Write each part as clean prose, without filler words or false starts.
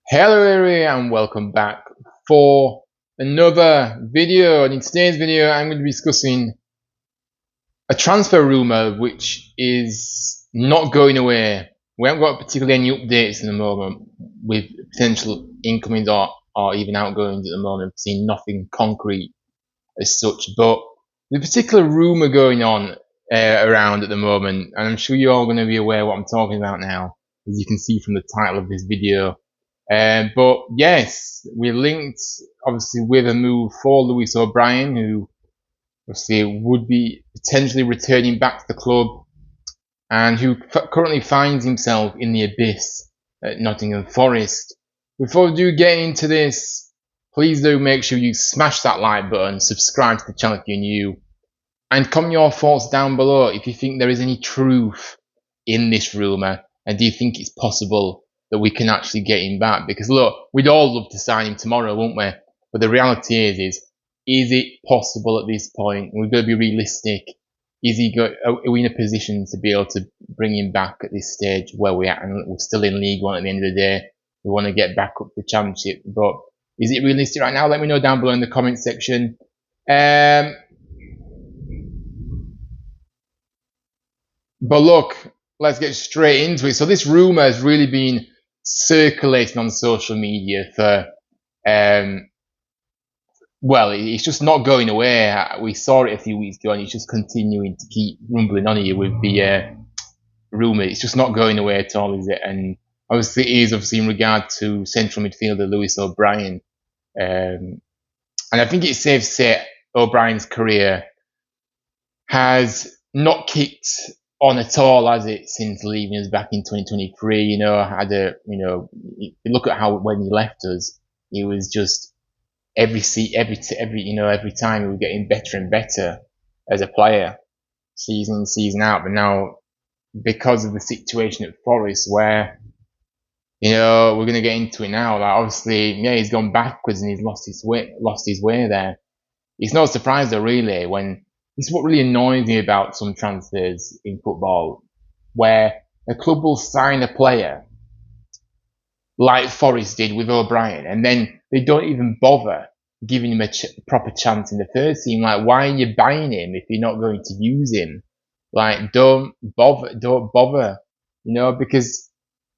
Hello everyone and welcome back for another video. And in today's video I'm going to be discussing a transfer rumour which is not going away. We haven't got particularly any updates in the moment with potential incomings or even outgoings at the moment. I've seen nothing concrete as such, but there's a particular rumour going on around at the moment, and I'm sure you're all going to be aware what I'm talking about now, as you can see from the title of this video. But yes, we're linked obviously with a move for Lewis O'Brien, who obviously would be potentially returning back to the club and who currently finds himself in the abyss at Nottingham Forest. Before we do get into this, please do make sure you smash that like button, subscribe to the channel if you're new, and comment your thoughts down below if you think there is any truth in this rumour, and do you think it's possible that we can actually get him back? Because look, we'd all love to sign him tomorrow, wouldn't we? But the reality is it possible at this point? We've got to be realistic. Are we in a position to be able to bring him back at this stage where we're at, and we're still in League One at the end of the day? We want to get back up to the Championship, but is it realistic right now? Let me know down below in the comment section. But look, let's get straight into it. So this rumour has really been circulating on social media for, well, it's just not going away. We saw it a few weeks ago, and it's just continuing to keep rumbling on here with the rumour. It's just not going away at all, is it? And obviously, it is obviously in regard to central midfielder Lewis O'Brien. And I think it's safe to say O'Brien's career has not kicked on at all, has it, since leaving us back in 2023? Look at how when he left us, he was just every time he was getting better and better as a player, season in, season out. But now, because of the situation at Forest, where we're going to get into it now, like obviously, yeah, he's gone backwards and he's lost his way there. It's no surprise though, really, when this is what really annoys me about some transfers in football, where a club will sign a player like Forest did with O'Brien, and then they don't even bother giving him a proper chance in the first team. Like, why are you buying him if you're not going to use him? Like, don't bother, because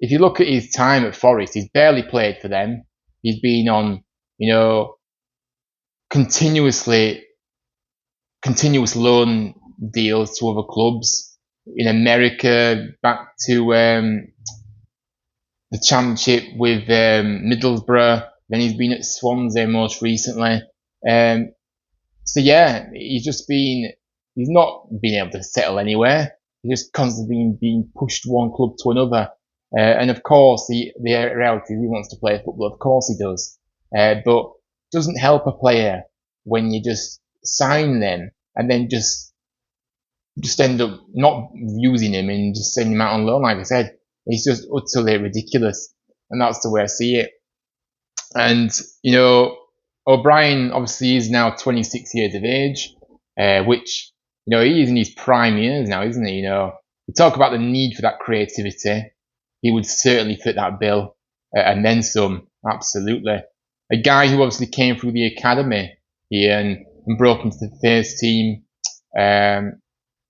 if you look at his time at Forest, he's barely played for them. He's been on, continuous loan deals to other clubs in America, back to the Championship with Middlesbrough. Then he's been at Swansea most recently. So yeah, he's not been able to settle anywhere. He's just constantly being pushed one club to another. And of course, the reality is he wants to play football. Of course he does. But it doesn't help a player when you just sign them and then just end up not using him and just sending him out on loan. Like I said, it's just utterly ridiculous, and that's the way I see it. And O'Brien obviously is now 26 years of age, which he is in his prime years now, isn't he? We talk about the need for that creativity. He would certainly fit that bill, and then some. Absolutely, a guy who obviously came through the academy here and broke into the first team.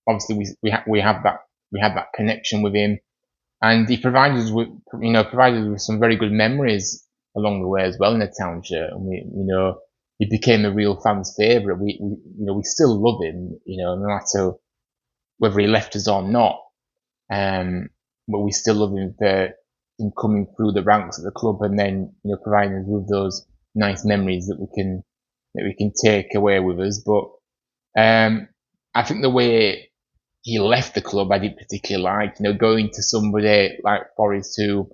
Obviously, we have that connection with him, and he provided us with some very good memories along the way as well in the township. And he became a real fan's favourite. We still love him, no matter whether he left us or not. But we still love him for him coming through the ranks of the club, and then providing us with those nice memories that we can take away with us. But I think the way he left the club, I didn't particularly like. Going to somebody like Forest who,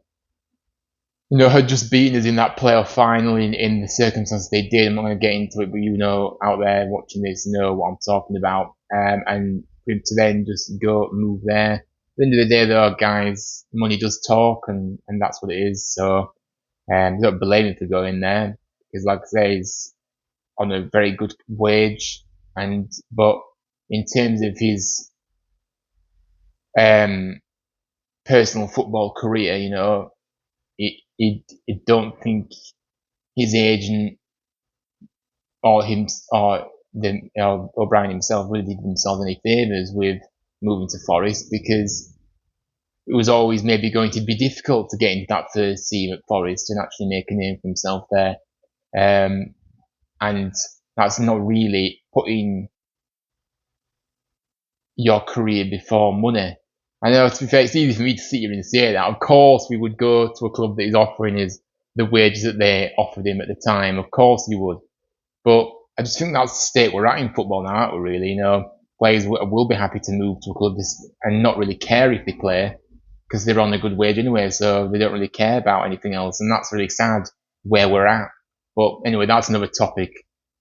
had just beaten us in that playoff final in the circumstances they did. I'm not going to get into it, but out there watching this know what I'm talking about. And for him to then just move there. At the end of the day, though, guys, money does talk, and that's what it is. So, don't blame him for going there, because like I say, he's on a very good wage, but in terms of his personal football career, I don't think his agent or him or O'Brien himself really did themselves any favours with moving to Forest, because it was always maybe going to be difficult to get into that first team at Forest and actually make a name for himself there. And that's not really putting your career before money. I know, to be fair, it's easy for me to sit here and say that. Of course, we would go to a club that is offering us the wages that they offered him at the time. Of course, you would. But I just think that's the state we're at in football now, aren't we, really? Players will be happy to move to a club and not really care if they play, because they're on a good wage anyway, so they don't really care about anything else. And that's really sad where we're at. But anyway, that's another topic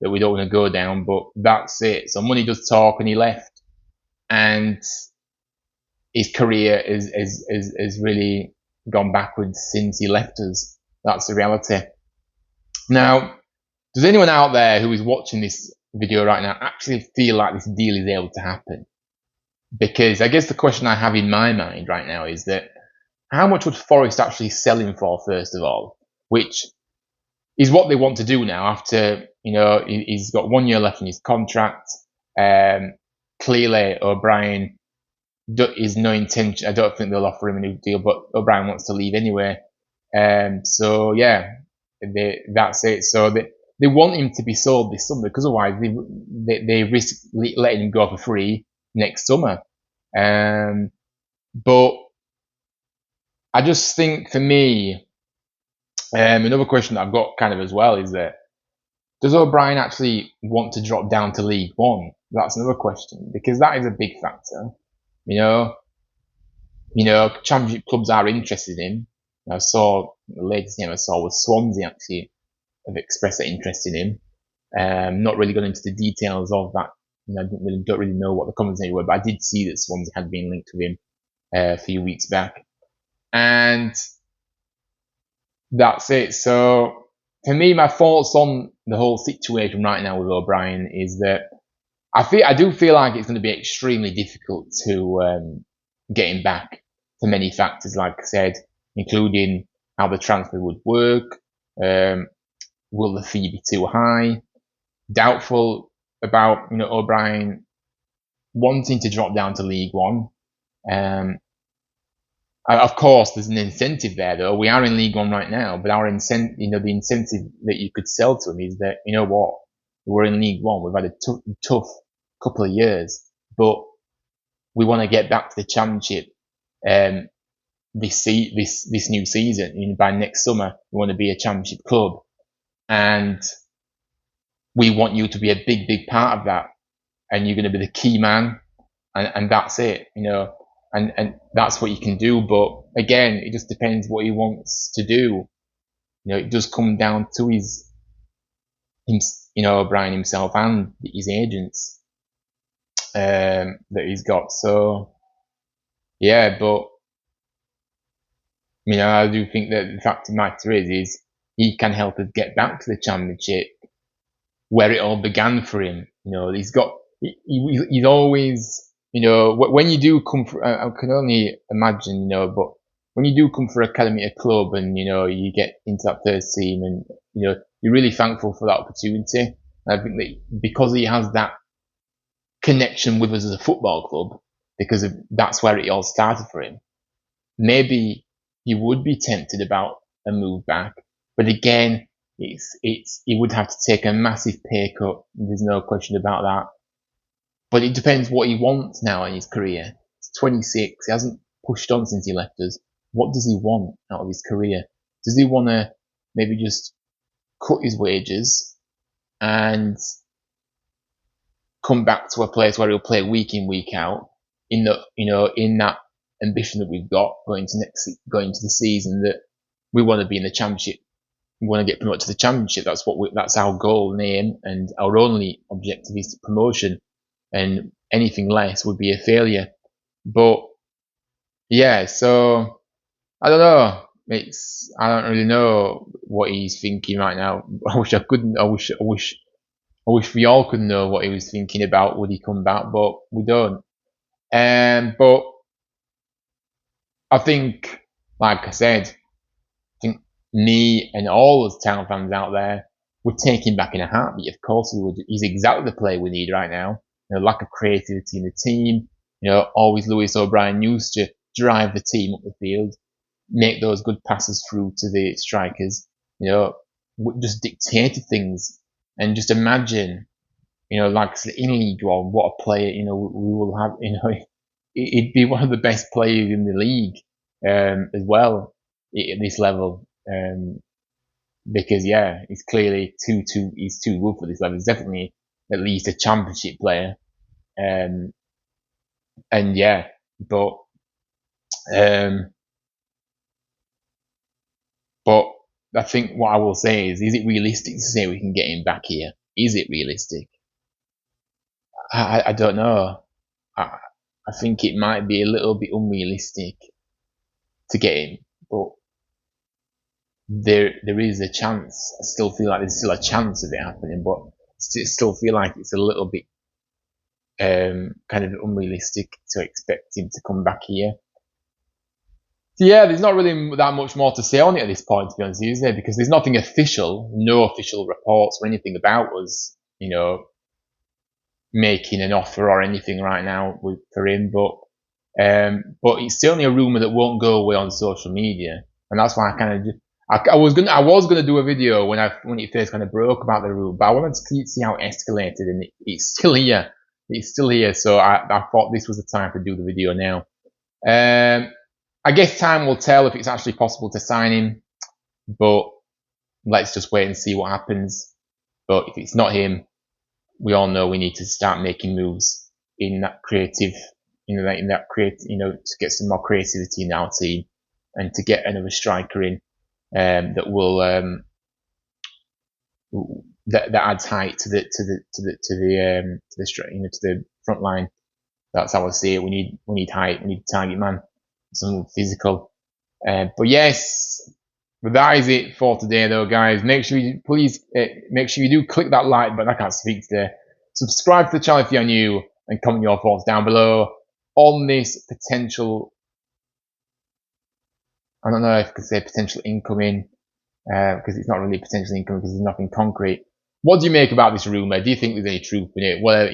that we don't want to go down, but that's it. So money does talk, and he left. And his career is really gone backwards since he left us. That's the reality. Now, does anyone out there who is watching this video right now actually feel like this deal is able to happen? Because I guess the question I have in my mind right now is that how much would Forest actually sell him for, first of all? Which is what they want to do now after, he's got 1 year left in his contract. Clearly, O'Brien is no intention. I don't think they'll offer him a new deal, but O'Brien wants to leave anyway. So yeah, that's it. So they want him to be sold this summer, because otherwise they risk letting him go for free next summer. But I just think, for me, another question that I've got kind of as well is that, does O'Brien actually want to drop down to League One? That's another question, because that is a big factor. Championship clubs are interested in him. I saw the latest name I saw was Swansea actually have expressed their interest in him. Not really gone into the details of that. I don't really know what the conversation were, but I did see that Swansea had been linked with him a few weeks back, and that's it. So for me, my thoughts on the whole situation right now with O'Brien is that I do feel like it's going to be extremely difficult to get him back, for many factors, like I said, including how the transfer would work. Will the fee be too high? Doubtful about O'Brien wanting to drop down to League One. Of course, there's an incentive there, though. We are in League One right now, but our incentive, the incentive that you could sell to him is that, we're in League One. We've had a tough couple of years, but we want to get back to the Championship this new season. By next summer, we want to be a Championship club, and we want you to be a big part of that, and you're going to be the key man, and that's it, and that's what you can do. But again, it just depends what he wants to do. It does come down to O'Brien himself and his agents that he's got. So yeah, but I do think that the fact of the matter is he can help us get back to the Championship, where it all began for him. He's always, when you do come for, I can only imagine, but when you do come for academy at a club and, you get into that first team and, you're really thankful for that opportunity. And I think that because he has that connection with us as a football club, because that's where it all started for him, maybe he would be tempted about a move back. But again, he would have to take a massive pay cut. There's no question about that. But it depends what he wants now in his career. He's 26. He hasn't pushed on since he left us. What does he want out of his career? Does he want to maybe just cut his wages and come back to a place where he'll play week in, week out, in that ambition that we've got going into the season, that we want to be in the Championship? We want to get promoted to the Championship. That's our goal and aim, and our only objective is promotion, and anything less would be a failure. But yeah, so I don't know. I don't really know what he's thinking right now. I wish I couldn't. I wish we all could know what he was thinking about. Would he come back? But we don't. But I think, like I said, me and all those Town fans out there would take him back in a heartbeat. Of course we would. He's exactly the player we need right now. Lack of creativity in the team. Always Lewis O'Brien used to drive the team up the field, make those good passes through to the strikers. Just dictated things, and just imagine, like in League One, what a player, we will have. He'd be one of the best players in the league, as well at this level. Because he's clearly he's too good for this level. He's definitely at least a championship player. And but I think what I will say is it realistic to say we can get him back here? Is it realistic? I don't know. I think it might be a little bit unrealistic to get him, but there is a chance. I still feel like there's still a chance of it happening, but I still feel like it's a little bit kind of unrealistic to expect him to come back here. So there's not really that much more to say on it at this point, to be honest, is there? Because there's nothing official, no official reports or anything about us, making an offer or anything right now for him. But it's certainly a rumor that won't go away on social media, and that's why I was gonna do a video when it first kind of broke about the rumor, but I wanted to see how it escalated, and it's still here. It's still here, so I thought this was the time to do the video now. I guess time will tell if it's actually possible to sign him, but let's just wait and see what happens. But if it's not him, we all know we need to start making moves in that creative, to get some more creativity in our team, and to get another striker in that will that adds height to the front line. That's how I see it. We need height. We need a target man, some physical. But yes, but that is it for today, though, guys. Make sure you do click that like button. I can't speak today. Subscribe to the channel if you're new, and comment your thoughts down below on this potential. I don't know if I could say potential incoming, because it's not really potential incoming because there's nothing concrete. What do you make about this rumor? Do you think there's any truth in it? Well,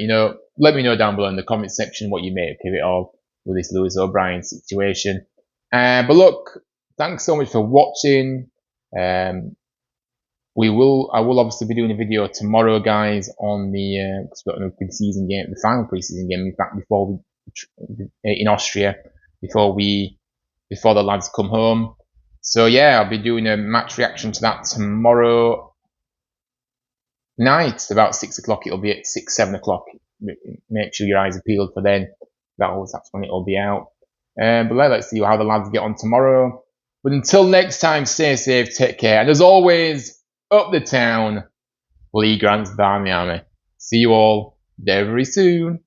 let me know down below in the comment section what you make of it all with this Lewis O'Brien situation. But look, thanks so much for watching. I will obviously be doing a video tomorrow, guys, on the pre-season game, the final pre-season game. In fact, in Austria, before the lads come home. So I'll be doing a match reaction to that tomorrow night, about 6 o'clock. It'll be at 7 o'clock. Make sure your eyes are peeled for then. That's when it'll be out. But let's see how the lads get on tomorrow. But until next time, stay safe, take care, and as always, up the town, Lee Grant's Barmy Army. See you all very soon.